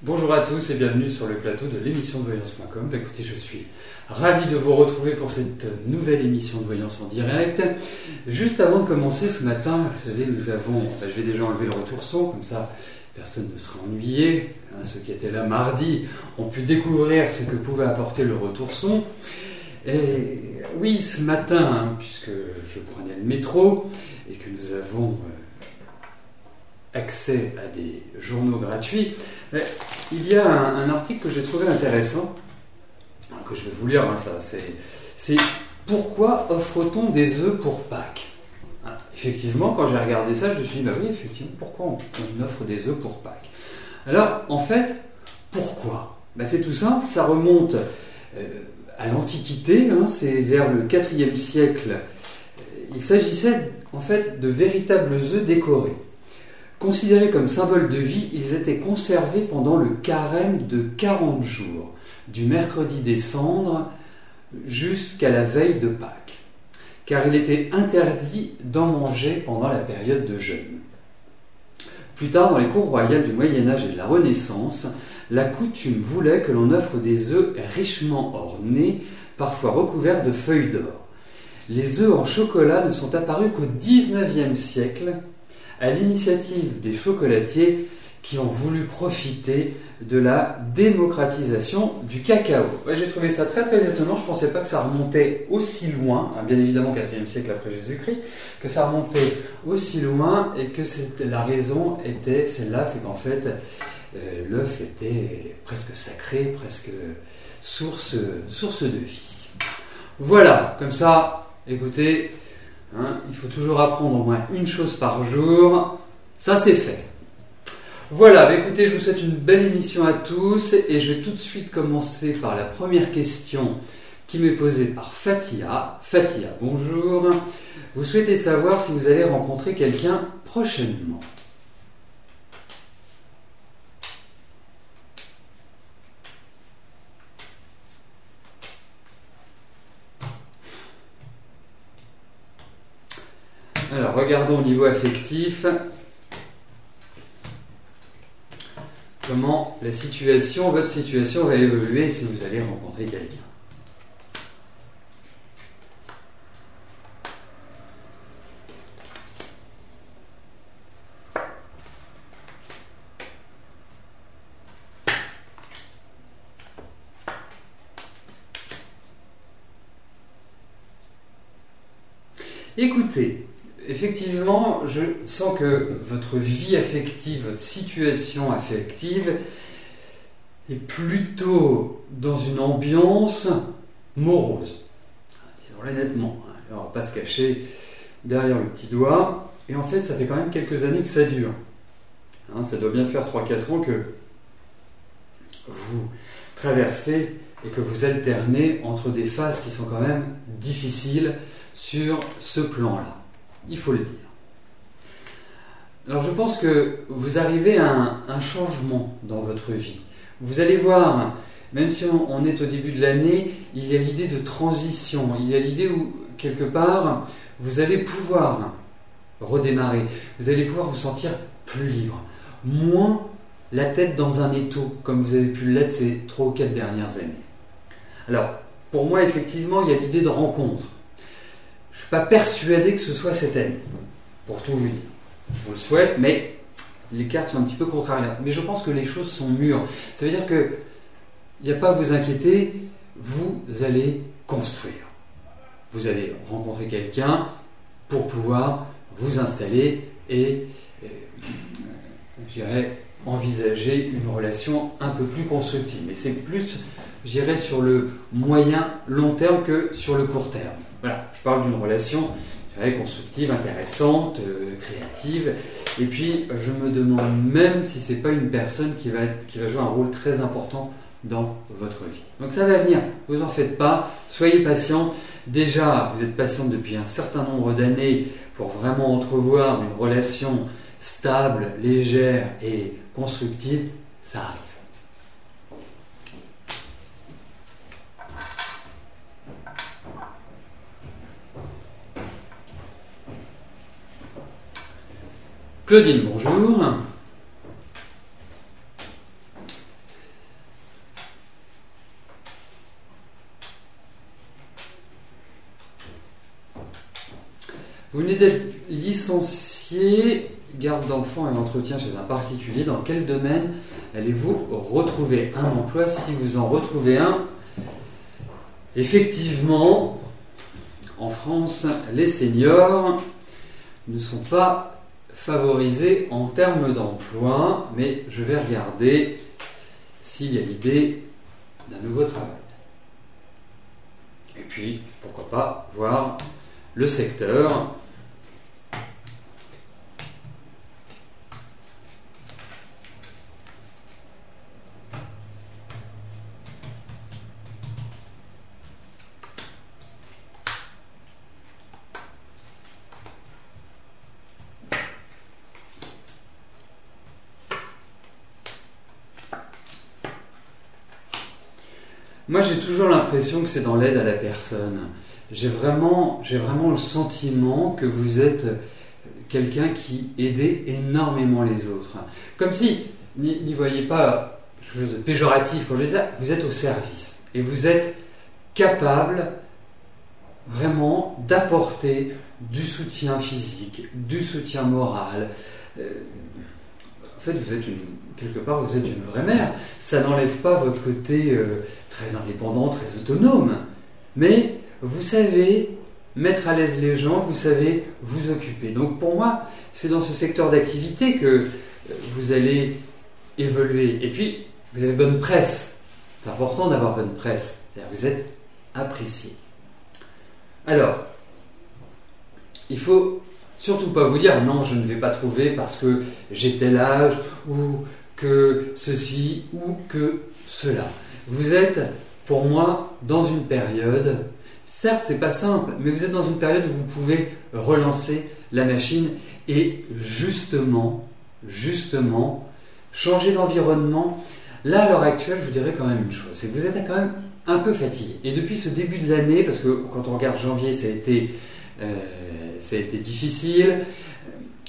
Bonjour à tous et bienvenue sur le plateau de l'émission de voyance.com. Écoutez, je suis ravi de vous retrouver pour cette nouvelle émission de voyance en direct. Juste avant de commencer ce matin, vous savez, je vais déjà enlever le retour son, comme ça personne ne sera ennuyé. Ceux qui étaient là mardi ont pu découvrir ce que pouvait apporter le retour son. Et oui, ce matin, puisque je prenais le métro et que nous avons accès à des journaux gratuits, il y a un article que j'ai trouvé intéressant, que je vais vous lire, c'est « Pourquoi offre-t-on des œufs pour Pâques ?» Effectivement, quand j'ai regardé ça, je me suis dit, bah oui, effectivement, pourquoi on offre des œufs pour Pâques? Alors, en fait, pourquoi? C'est tout simple, ça remonte à l'Antiquité, c'est vers le IVe siècle. Il s'agissait en fait de véritables œufs décorés. Considérés comme symbole de vie, ils étaient conservés pendant le carême de 40 jours, du mercredi des cendres jusqu'à la veille de Pâques, car il était interdit d'en manger pendant la période de jeûne. Plus tard, dans les cours royales du Moyen-Âge et de la Renaissance, la coutume voulait que l'on offre des œufs richement ornés, parfois recouverts de feuilles d'or. Les œufs en chocolat ne sont apparus qu'au XIXe siècle, à l'initiative des chocolatiers qui ont voulu profiter de la démocratisation du cacao. J'ai trouvé ça très très étonnant, je ne pensais pas que ça remontait aussi loin, bien évidemment au IVe siècle après Jésus-Christ, que ça remontait aussi loin et que la raison était celle-là, c'est qu'en fait l'œuf était presque sacré, presque source de vie. Voilà, comme ça, écoutez, il faut toujours apprendre au moins une chose par jour. Ça, c'est fait. Voilà, écoutez, je vous souhaite une belle émission à tous et je vais tout de suite commencer par la première question qui m'est posée par Fatia. Fatia, bonjour. Vous souhaitez savoir si vous allez rencontrer quelqu'un prochainement. Alors, regardons au niveau affectif comment votre situation va évoluer si vous allez rencontrer quelqu'un. Écoutez, effectivement, je sens que votre vie affective, votre situation affective est plutôt dans une ambiance morose. Disons-le nettement, on ne va pas se cacher derrière le petit doigt. Et en fait, ça fait quand même quelques années que ça dure. Ça doit bien faire 3-4 ans que vous traversez et que vous alternez entre des phases qui sont quand même difficiles sur ce plan-là. Il faut le dire. Alors je pense que vous arrivez à un changement dans votre vie. Vous allez voir, même si on est au début de l'année, il y a l'idée de transition, il y a l'idée où, quelque part, vous allez pouvoir redémarrer, vous allez pouvoir vous sentir plus libre, moins la tête dans un étau, comme vous avez pu l'être ces 3 ou 4 dernières années. Alors, pour moi, effectivement, il y a l'idée de rencontre. Je ne suis pas persuadé que ce soit cette année, pour tout vous dire. Je vous le souhaite, mais les cartes sont un petit peu contrariantes. Mais je pense que les choses sont mûres. Ça veut dire qu'il n'y a pas à vous inquiéter, vous allez construire. Vous allez rencontrer quelqu'un pour pouvoir vous installer et, je dirais, envisager une relation un peu plus constructive. Mais c'est plus, je dirais, sur le moyen, long terme que sur le court terme. Voilà, je parle d'une relation constructive, intéressante, créative. Et puis, je me demande même si ce n'est pas une personne qui va jouer un rôle très important dans votre vie. Donc ça va venir, ne vous en faites pas, soyez patient. Déjà, vous êtes patiente depuis un certain nombre d'années pour vraiment entrevoir une relation stable, légère et constructive. Ça arrive. Claudine, bonjour. Vous venez d'être licencié, garde d'enfants et entretien chez un particulier. Dans quel domaine allez-vous retrouver un emploi si vous en retrouvez un? Effectivement, en France, les seniors ne sont pas favorisés en termes d'emploi, mais je vais regarder s'il y a l'idée d'un nouveau travail. Et puis, pourquoi pas voir le secteur. Moi, j'ai toujours l'impression que c'est dans l'aide à la personne. J'ai vraiment le sentiment que vous êtes quelqu'un qui aidait énormément les autres. Comme si, n'y voyez pas quelque chose de péjoratif quand je dis ça, vous êtes au service. Et vous êtes capable vraiment d'apporter du soutien physique, du soutien moral. En fait, quelque part, vous êtes une vraie mère. Ça n'enlève pas votre côté très indépendant, très autonome. Mais vous savez mettre à l'aise les gens, vous savez vous occuper. Donc pour moi, c'est dans ce secteur d'activité que vous allez évoluer. Et puis, vous avez bonne presse. C'est important d'avoir bonne presse. C'est-à-dire que vous êtes apprécié. Alors, il faut surtout pas vous dire non, je ne vais pas trouver parce que j'ai tel âge ou que ceci ou que cela. Vous êtes, pour moi, dans une période, certes c'est pas simple, mais vous êtes dans une période où vous pouvez relancer la machine et justement, changer d'environnement. Là, à l'heure actuelle, je vous dirais quand même une chose, c'est que vous êtes quand même un peu fatigué. Et depuis ce début de l'année, parce que quand on regarde janvier, ça a été difficile,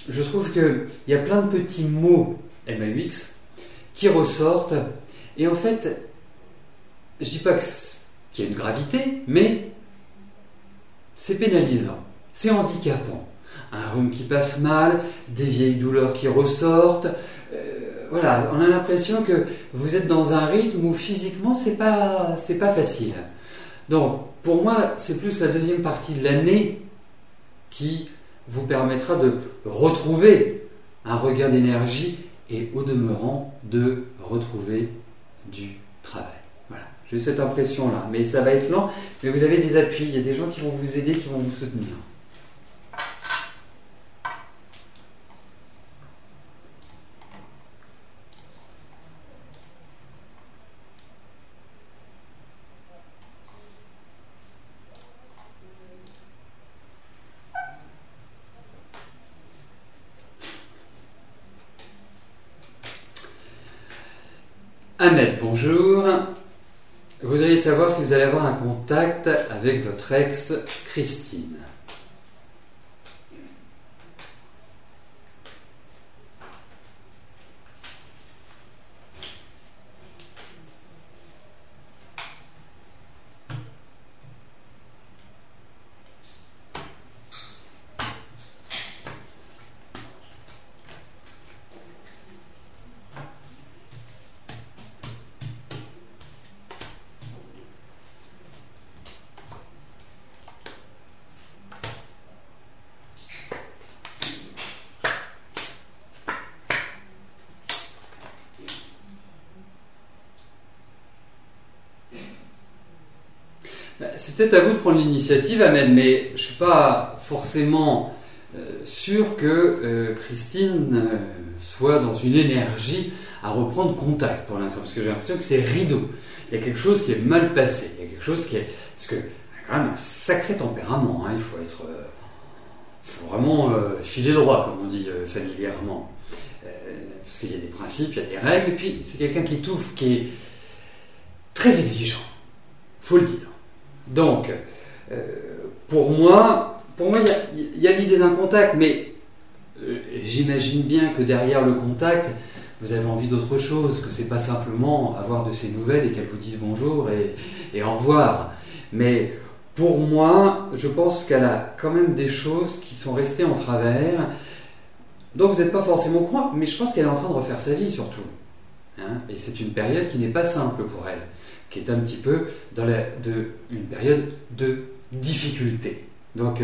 je trouve qu'il y a plein de petits mots MAUX qui ressortent. Et en fait, je ne dis pas qu'il y a une gravité, mais c'est pénalisant, c'est handicapant. Un rhume qui passe mal, des vieilles douleurs qui ressortent. Voilà, on a l'impression que vous êtes dans un rythme où physiquement c'est pas facile. Donc pour moi c'est plus la deuxième partie de l'année qui vous permettra de retrouver un regain d'énergie et au demeurant de retrouver du travail. Voilà, j'ai cette impression là, mais ça va être lent, mais vous avez des appuis, il y a des gens qui vont vous aider, qui vont vous soutenir. Ahmed, bonjour. Vous voudriez savoir si vous allez avoir un contact avec votre ex Christine. C'est peut-être à vous de prendre l'initiative, Ahmed, mais je ne suis pas forcément sûr que Christine soit dans une énergie à reprendre contact pour l'instant, parce que j'ai l'impression que c'est rideau. Il y a quelque chose qui est mal passé, il y a quelque chose qui est... Parce que quand même un sacré tempérament, hein, il faut vraiment filer droit, comme on dit familièrement. Parce qu'il y a des principes, il y a des règles, et puis c'est quelqu'un qui étouffe, qui est très exigeant, il faut le dire. Donc, pour moi, il y a l'idée d'un contact, mais j'imagine bien que derrière le contact, vous avez envie d'autre chose, que c'est pas simplement avoir de ces nouvelles et qu'elles vous disent bonjour et au revoir. Mais pour moi, je pense qu'elle a quand même des choses qui sont restées en travers, dont vous n'êtes pas forcément au courant, mais je pense qu'elle est en train de refaire sa vie surtout. Hein, et c'est une période qui n'est pas simple pour elle, qui est un petit peu dans une période de difficulté. Donc,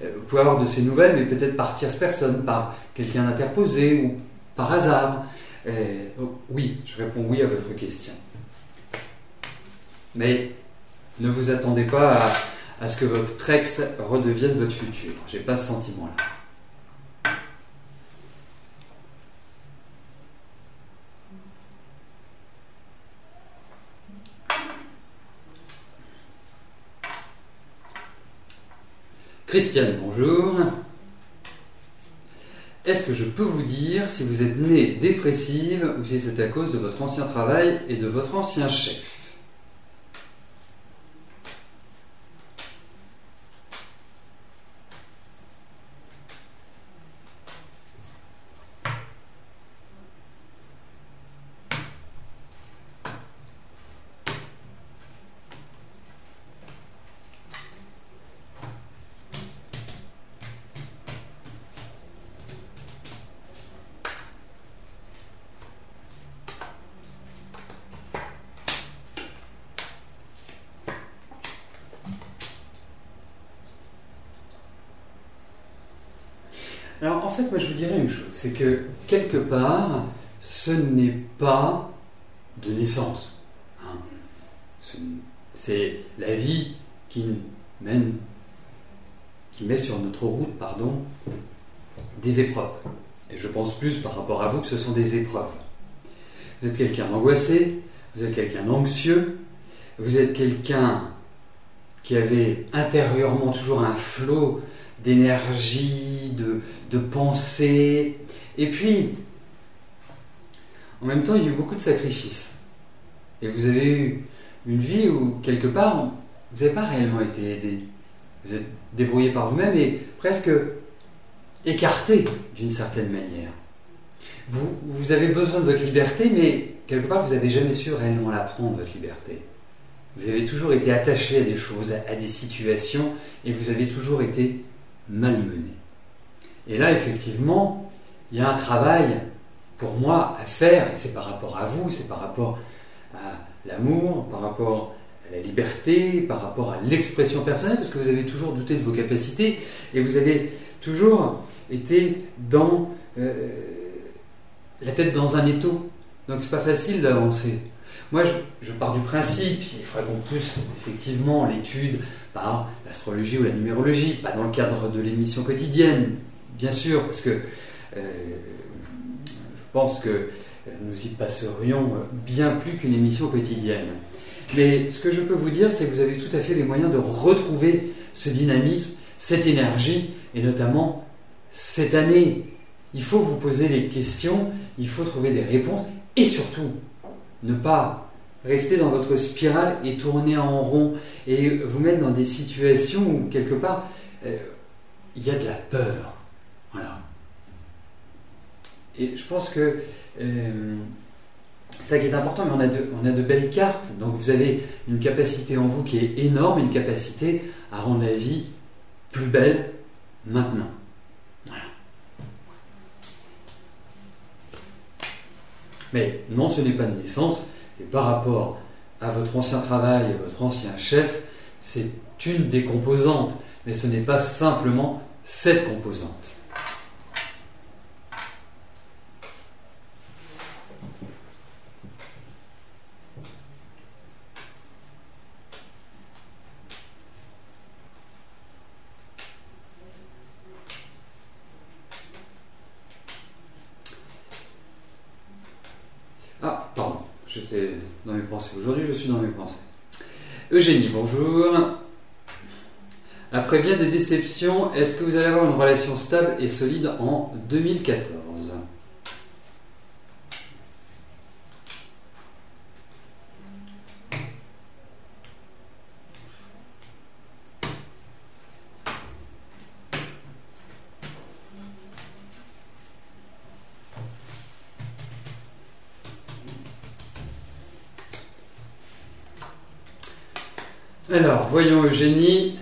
vous pouvez avoir de ces nouvelles, mais peut-être par tierce personne, par quelqu'un d'interposé ou par hasard. Oui, je réponds oui à votre question. Mais ne vous attendez pas à ce que votre ex redevienne votre futur. J'ai pas ce sentiment-là. Christiane, bonjour. Est-ce que je peux vous dire si vous êtes née dépressive ou si c'est à cause de votre ancien travail et de votre ancien chef ? Alors en fait, moi je vous dirais une chose, c'est que quelque part, ce n'est pas de naissance. Hein. C'est la vie qui met sur notre route, des épreuves. Et je pense plus par rapport à vous que ce sont des épreuves. Vous êtes quelqu'un d'angoissé, vous êtes quelqu'un d'anxieux, vous êtes quelqu'un qui avait intérieurement toujours un flot d'énergie, de pensée. Et puis, en même temps, il y a eu beaucoup de sacrifices. Et vous avez eu une vie où, quelque part, vous n'avez pas réellement été aidé. Vous êtes débrouillé par vous-même et presque écarté d'une certaine manière. Vous avez besoin de votre liberté, mais quelque part, vous n'avez jamais su réellement la prendre, votre liberté. Vous avez toujours été attaché à des choses, à des situations, et vous avez toujours été malmené. Et là, effectivement, il y a un travail, pour moi, à faire, et c'est par rapport à vous, c'est par rapport à l'amour, par rapport à la liberté, par rapport à l'expression personnelle, parce que vous avez toujours douté de vos capacités, et vous avez toujours été dans la tête dans un étau. Donc c'est pas facile d'avancer. Moi, je pars du principe, il faudrait qu'on pousse effectivement l'étude par l'astrologie ou la numérologie, pas dans le cadre de l'émission quotidienne, bien sûr, parce que je pense que nous y passerions bien plus qu'une émission quotidienne. Mais ce que je peux vous dire, c'est que vous avez tout à fait les moyens de retrouver ce dynamisme, cette énergie, et notamment cette année. Il faut vous poser les questions, il faut trouver des réponses, et surtout, ne pas rester dans votre spirale et tourner en rond et vous mettre dans des situations où quelque part il y a de la peur. Voilà. Et je pense que ça qui est important, mais on a de belles cartes. Donc vous avez une capacité en vous qui est énorme, une capacité à rendre la vie plus belle maintenant. Voilà. Mais non, ce n'est pas de naissance. Et par rapport à votre ancien travail et votre ancien chef, c'est une des composantes. Mais ce n'est pas simplement cette composante. Ah, pardon, j'étais dans mes pensées. Aujourd'hui, je suis dans mes pensées. Eugénie, bonjour. Après bien des déceptions, est-ce que vous allez avoir une relation stable et solide en 2014 ? Alors, voyons Eugénie.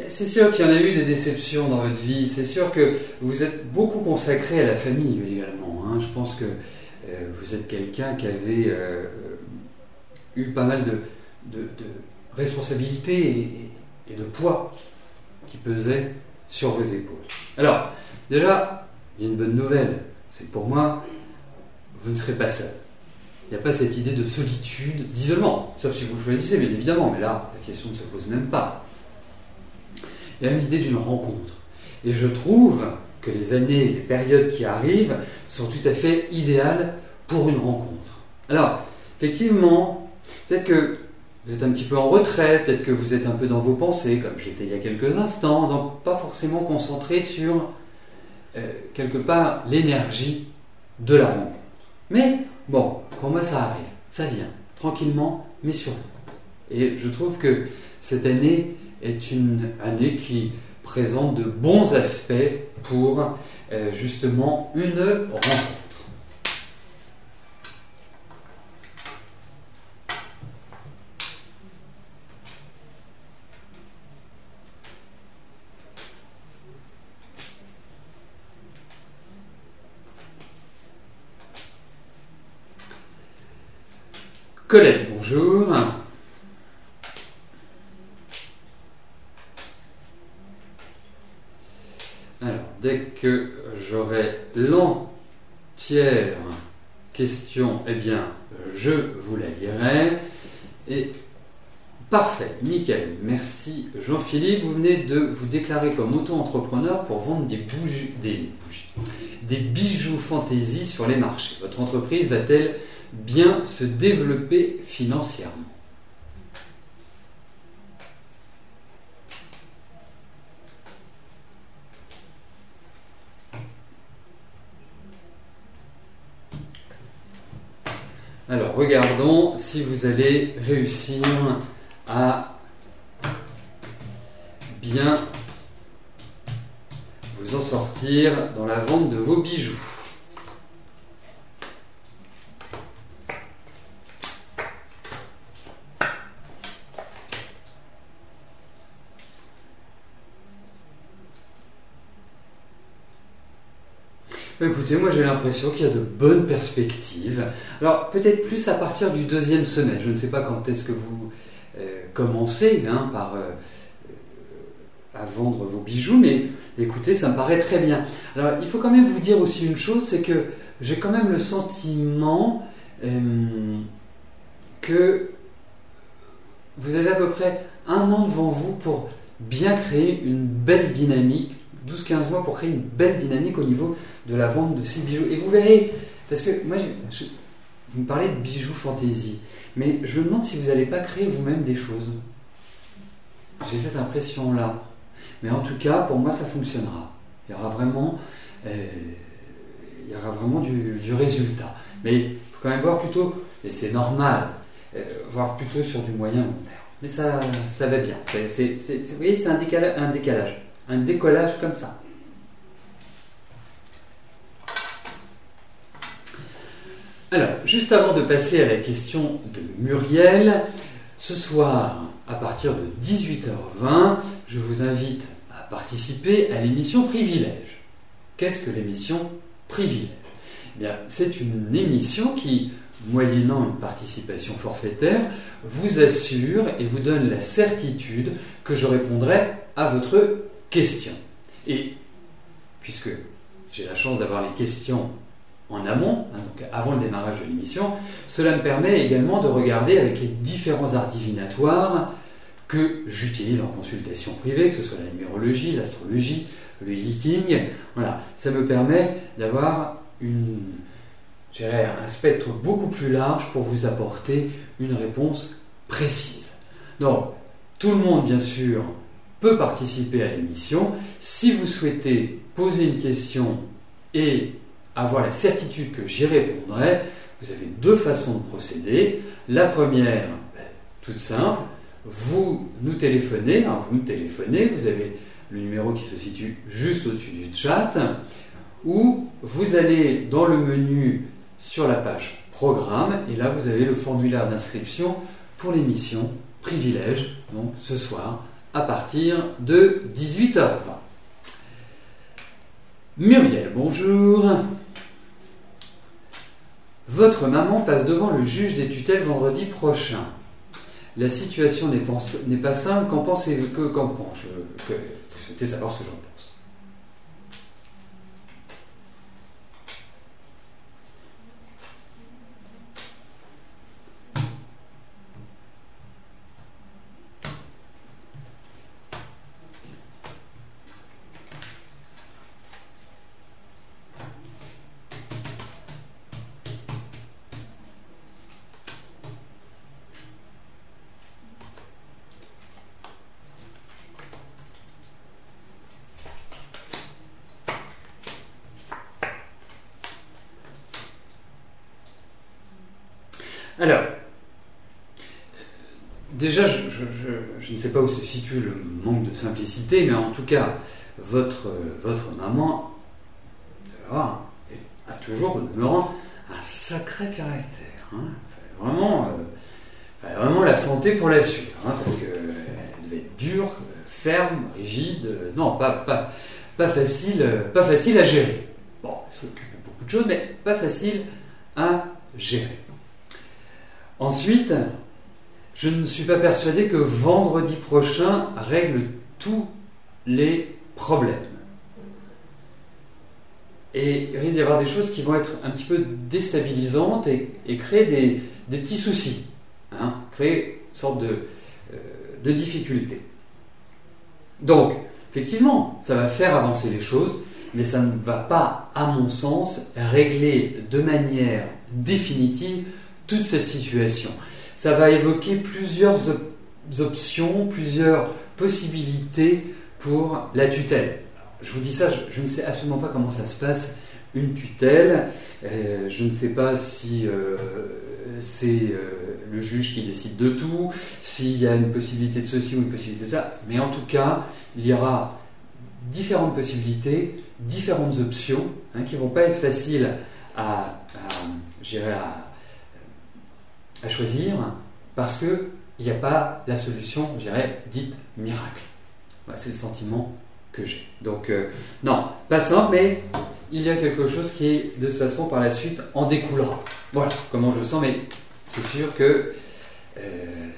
C'est sûr qu'il y en a eu des déceptions dans votre vie. C'est sûr que vous êtes beaucoup consacré à la famille également. Hein. Je pense que vous êtes quelqu'un qui avait eu pas mal de responsabilités et de poids qui pesaient sur vos épaules. Alors, déjà, il y a une bonne nouvelle. C'est que pour moi, vous ne serez pas seul. Il n'y a pas cette idée de solitude, d'isolement. Sauf si vous le choisissez, bien évidemment. Mais là, la question ne se pose même pas. Il y a même l'idée d'une rencontre. Et je trouve que les années, les périodes qui arrivent sont tout à fait idéales pour une rencontre. Alors, effectivement, peut-être que vous êtes un petit peu en retrait, peut-être que vous êtes un peu dans vos pensées, comme j'étais il y a quelques instants, donc pas forcément concentré sur, quelque part, l'énergie de la rencontre. Mais, bon, pour moi ça arrive, ça vient, tranquillement, mais sûrement. Et je trouve que cette année est une année qui présente de bons aspects pour justement une rencontre. Colette, bonjour. Alors, dès que j'aurai l'entière question, eh bien, je vous la lirai. Et parfait, nickel. Merci Jean-Philippe. Vous venez de vous déclarer comme auto-entrepreneur pour vendre des bijoux fantaisie sur les marchés. Votre entreprise va-t-elle bien se développer financièrement? Alors, regardons si vous allez réussir à bien vous en sortir dans la vente de vos bijoux. Écoutez, moi j'ai l'impression qu'il y a de bonnes perspectives. Alors peut-être plus à partir du deuxième semestre. Je ne sais pas quand est-ce que vous commencez à vendre vos bijoux, mais écoutez, ça me paraît très bien. Alors il faut quand même vous dire aussi une chose, c'est que j'ai quand même le sentiment que vous avez à peu près 1 an devant vous pour bien créer une belle dynamique, 12-15 mois pour créer une belle dynamique au niveau de la vente de ces bijoux. Et vous verrez, parce que moi, vous me parlez de bijoux fantaisie, mais je me demande si vous n'allez pas créer vous-même des choses. J'ai cette impression-là. Mais en tout cas, pour moi, ça fonctionnera. Il y aura vraiment du résultat. Mais il faut quand même voir plutôt, et c'est normal, voir plutôt sur du moyen long terme. Mais ça va bien. Vous voyez, c'est un décalage. Un décollage comme ça. Alors, juste avant de passer à la question de Muriel, ce soir, à partir de 18h20, je vous invite à participer à l'émission Privilège. Qu'est-ce que l'émission Privilège ? Eh bien, c'est une émission qui, moyennant une participation forfaitaire, vous assure et vous donne la certitude que je répondrai à votre question. Et puisque j'ai la chance d'avoir les questions en amont, donc avant le démarrage de l'émission, cela me permet également de regarder avec les différents arts divinatoires que j'utilise en consultation privée, que ce soit la numérologie, l'astrologie, le yiking. Voilà, ça me permet d'avoir un spectre beaucoup plus large pour vous apporter une réponse précise. Donc, tout le monde, bien sûr, peut participer à l'émission. Si vous souhaitez poser une question et avoir la certitude que j'y répondrai, vous avez 2 façons de procéder. La première, toute simple, vous nous téléphonez, vous avez le numéro qui se situe juste au-dessus du chat, où vous allez dans le menu sur la page Programme, et là vous avez le formulaire d'inscription pour l'émission Privilège, donc ce soir à partir de 18h20. Muriel, bonjour. Votre maman passe devant le juge des tutelles vendredi prochain. La situation n'est pas simple. Qu'en pensez-vous que vous souhaitez savoir ce que j'en pense. Alors, déjà, je ne sais pas où se situe le manque de simplicité, mais en tout cas, votre maman a toujours, au demeurant, un sacré caractère. Hein. Vraiment la santé pour la suivre, hein, parce qu'elle devait être dure, ferme, rigide, non, pas facile à gérer. Bon, elle s'occupe de beaucoup de choses, mais pas facile à gérer. Ensuite, je ne suis pas persuadé que vendredi prochain règle tous les problèmes. Et il risque d'y avoir des choses qui vont être un petit peu déstabilisantes et créer des petits soucis, hein, créer une sorte de difficulté. Donc, effectivement, ça va faire avancer les choses, mais ça ne va pas, à mon sens, régler de manière définitive toute cette situation. Ça va évoquer plusieurs options, plusieurs possibilités pour la tutelle. Je vous dis ça, je ne sais absolument pas comment ça se passe, une tutelle. Je ne sais pas si c'est le juge qui décide de tout, s'il y a une possibilité de ceci ou une possibilité de ça. Mais en tout cas, il y aura différentes possibilités, différentes options, hein, qui ne vont pas être faciles à choisir, parce qu'il n'y a pas la solution, je dirais, dite miracle. Voilà, c'est le sentiment que j'ai. Donc, non, pas simple, mais il y a quelque chose qui, de toute façon, par la suite, en découlera. Voilà comment je sens, mais c'est sûr que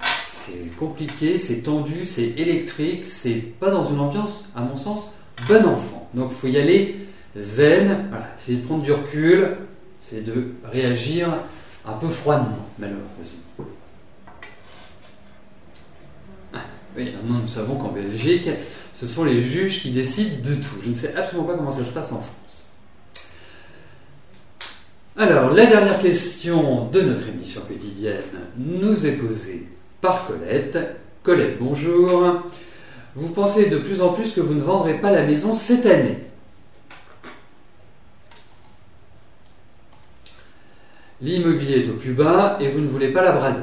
c'est compliqué, c'est tendu, c'est électrique, c'est pas dans une ambiance, à mon sens, bon enfant. Donc, il faut y aller zen, voilà, essayer de prendre du recul, c'est de réagir un peu froidement, malheureusement. Oui, maintenant nous savons qu'en Belgique, ce sont les juges qui décident de tout. Je ne sais absolument pas comment ça se passe en France. Alors, la dernière question de notre émission quotidienne nous est posée par Colette. Colette, bonjour. Vous pensez de plus en plus que vous ne vendrez pas la maison cette année. L'immobilier est au plus bas et vous ne voulez pas la brader.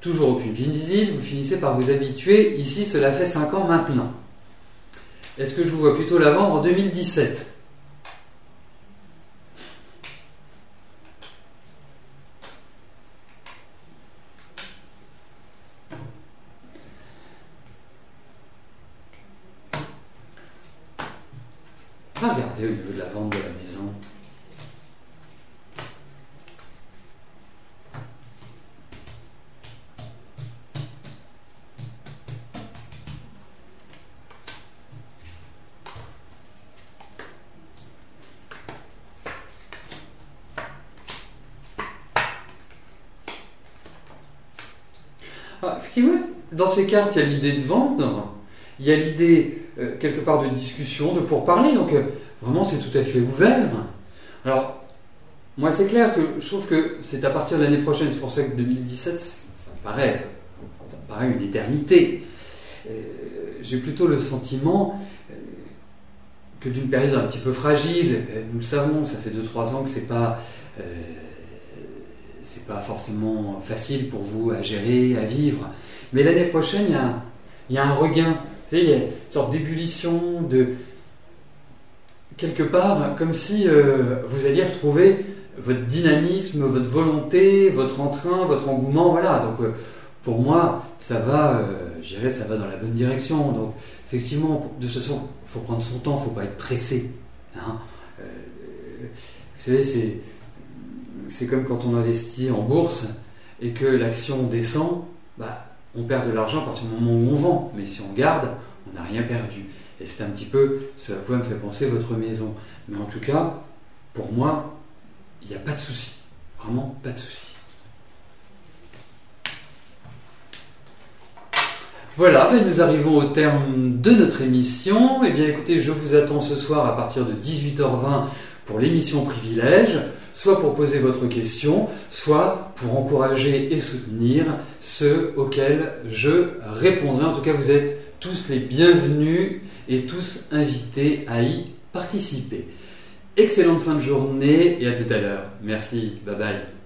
Toujours aucune visite, vous finissez par vous habituer. Ici, cela fait 5 ans maintenant. Est-ce que je vous vois plutôt la vendre en 2017 ? Regardez au niveau de la vente de la maison. Ah, effectivement, dans ces cartes, il y a l'idée de vendre, il y a l'idée quelque part de discussion, de pourparler, donc vraiment c'est tout à fait ouvert. Alors, moi c'est clair que je trouve que c'est à partir de l'année prochaine, c'est pour ça que 2017, ça me paraît une éternité. J'ai plutôt le sentiment que d'une période un petit peu fragile, nous le savons, ça fait 2-3 ans que c'est pas forcément facile pour vous à gérer, à vivre. Mais l'année prochaine, il y a un regain. Vous savez, il y a une sorte d'ébullition, quelque part comme si vous alliez retrouver votre dynamisme, votre volonté, votre entrain, votre engouement, voilà. Donc pour moi, ça va, je dirais, ça va dans la bonne direction. Donc effectivement, de toute façon, il faut prendre son temps, il ne faut pas être pressé. Hein. Vous savez, c'est comme quand on investit en bourse et que l'action descend, on perd de l'argent à partir du moment où on vend. Mais si on garde, on n'a rien perdu. Et c'est un petit peu ce à quoi me fait penser votre maison. Mais en tout cas, pour moi, il n'y a pas de souci. Vraiment pas de souci. Voilà, nous arrivons au terme de notre émission. Eh bien écoutez, je vous attends ce soir à partir de 18h20 pour l'émission Privilège, soit pour poser votre question, soit pour encourager et soutenir ceux auxquels je répondrai. En tout cas, vous êtes tous les bienvenus et tous invités à y participer. Excellente fin de journée et à tout à l'heure. Merci, bye bye.